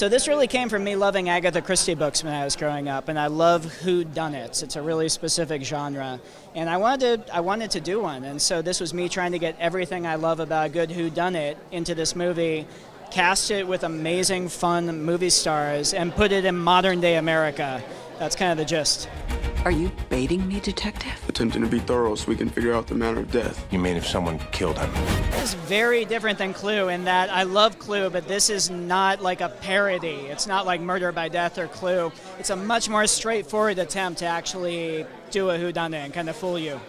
So this really came from me loving Agatha Christie books when I was growing up, and I love whodunits. It's a really specific genre, and I wanted to do one, and so this was me trying to get everything I love about a good whodunit into this movie, cast it with amazing, fun movie stars, and put it in modern-day America. That's kind of the gist. Are you baiting me, detective? Attempting to be thorough so we can figure out the manner of death. You mean if someone killed him? This is very different than Clue in that I love Clue, but this is not like a parody. It's not like Murder by Death or Clue. It's a much more straightforward attempt to actually do a whodunit and kind of fool you.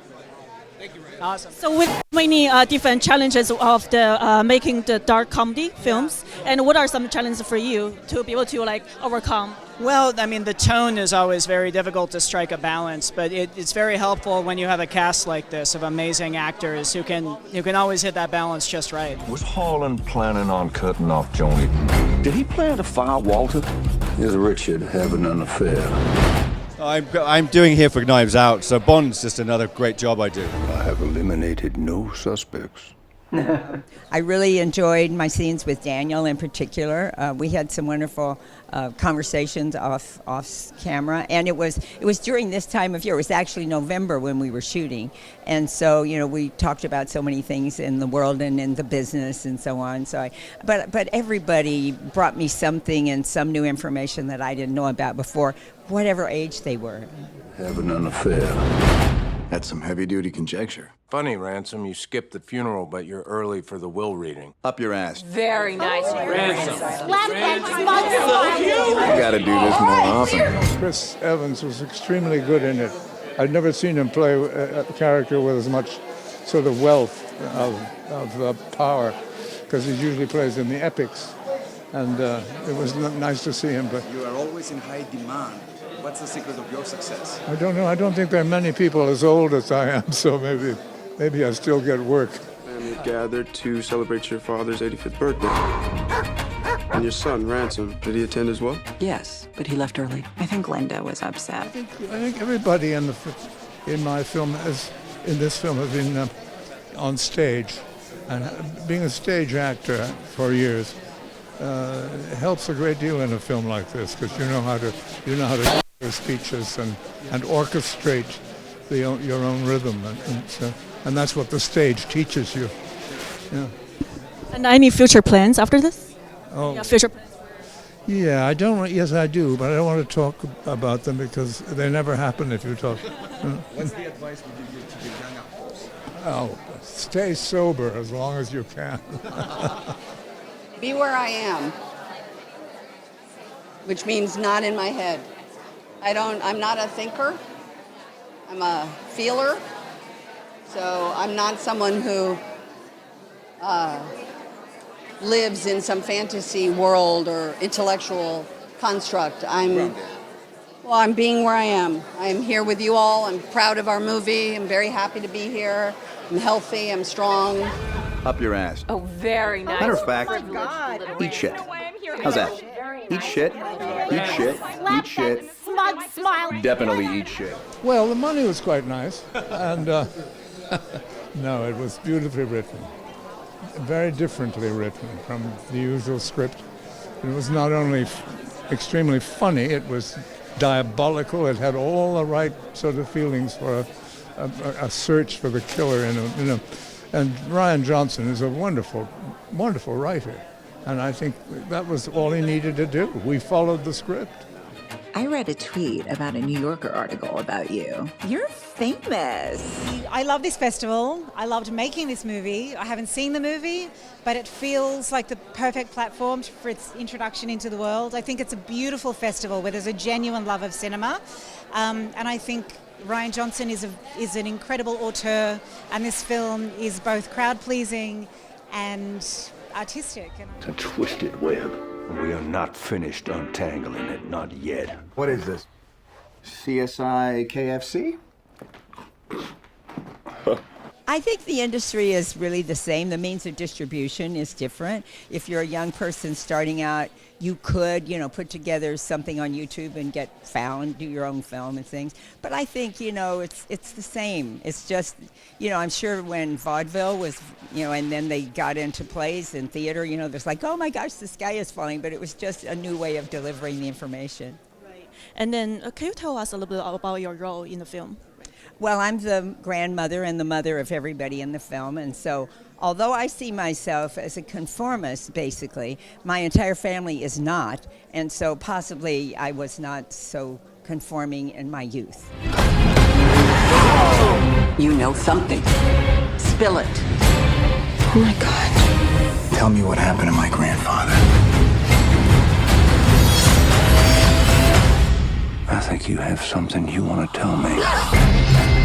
Thank you, Rian. Awesome. So with many different challenges of the making the dark comedy films, and what are some challenges for you to be able to like overcome? Well, I mean, the tone is always very difficult to strike a balance, but it's very helpful when you have a cast like this of amazing actors who can always hit that balance just right. Was Holland planning on cutting off Joni? Did he plan to fire Walter? Is Richard having an affair? I'm doing here for Knives Out, so Bond's just another great job I do. I have eliminated no suspects. I really enjoyed my scenes with Daniel in particular. We had some wonderful conversations off camera, and it was during this time of year. It was actually November when we were shooting, and so we talked about so many things in the world and in the business and so on. So but everybody brought me something and some new information that I didn't know about before, whatever age they were. Having an affair. That's some heavy-duty conjecture. Funny, Ransom, you skipped the funeral, but you're early for the will reading. Up your ass. Very nice. Ransom. You gotta do this more often. Chris Evans was extremely good in it. I'd never seen him play a character with as much sort of wealth of power, because he usually plays in the epics. And it was nice to see him. But You are always in high demand. What's the secret of your success? I don't know. I don't think there are many people as old as I am, so maybe I still get work. Family gathered to celebrate your father's 85th birthday. And your son, Ransom, did he attend as well? Yes, but he left early. I think Linda was upset. I think everybody in my film in this film has been on stage, and being a stage actor for years helps a great deal in a film like this, because you know how to give speeches and orchestrate your own rhythm, and that's what the stage teaches you. Yeah. And any future plans after this? Oh. Yeah, future plans. Yeah, I don't. Yes, I do, but I don't want to talk about them because they never happen if you talk. What's the advice we give you to the young actors? Oh, stay sober as long as you can. Be where I am, which means not in my head. I'm not a thinker. I'm a feeler. So I'm not someone who lives in some fantasy world or intellectual construct. I'm being where I am. I'm here with you all. I'm proud of our movie. I'm very happy to be here. I'm healthy. I'm strong. Up your ass. Oh, very nice. Matter of fact, eat shit. How's that? Eat shit, eat shit, eat shit. Smug smile. Definitely eat shit. Well, the money was quite nice, and no, it was beautifully written, very differently written from the usual script. It was not only extremely funny, it was diabolical. It had all the right sort of feelings for a search for the killer And Rian Johnson is a wonderful, wonderful writer. And I think that was all he needed to do. We followed the script. I read a tweet about a New Yorker article about you. You're famous. I love this festival. I loved making this movie. I haven't seen the movie, but it feels like the perfect platform for its introduction into the world. I think it's a beautiful festival where there's a genuine love of cinema. And I think Rian Johnson is an incredible auteur, and this film is both crowd-pleasing and artistic. It's a twisted web. We are not finished untangling it, not yet. What is this? CSI KFC? I think the industry is really the same. The means of distribution is different. If you're a young person starting out, you could, put together something on YouTube and get found, do your own film and things. But I think, it's the same. It's just, I'm sure when vaudeville was, and then they got into plays and theater, there's like, oh my gosh, the sky is falling. But it was just a new way of delivering the information. Right. And then can you tell us a little bit about your role in the film? Well, I'm the grandmother and the mother of everybody in the film, and so although I see myself as a conformist, basically, my entire family is not, and so possibly I was not so conforming in my youth. You know something. Spill it. Oh my God. Tell me what happened to my grandfather. I think you have something you want to tell me.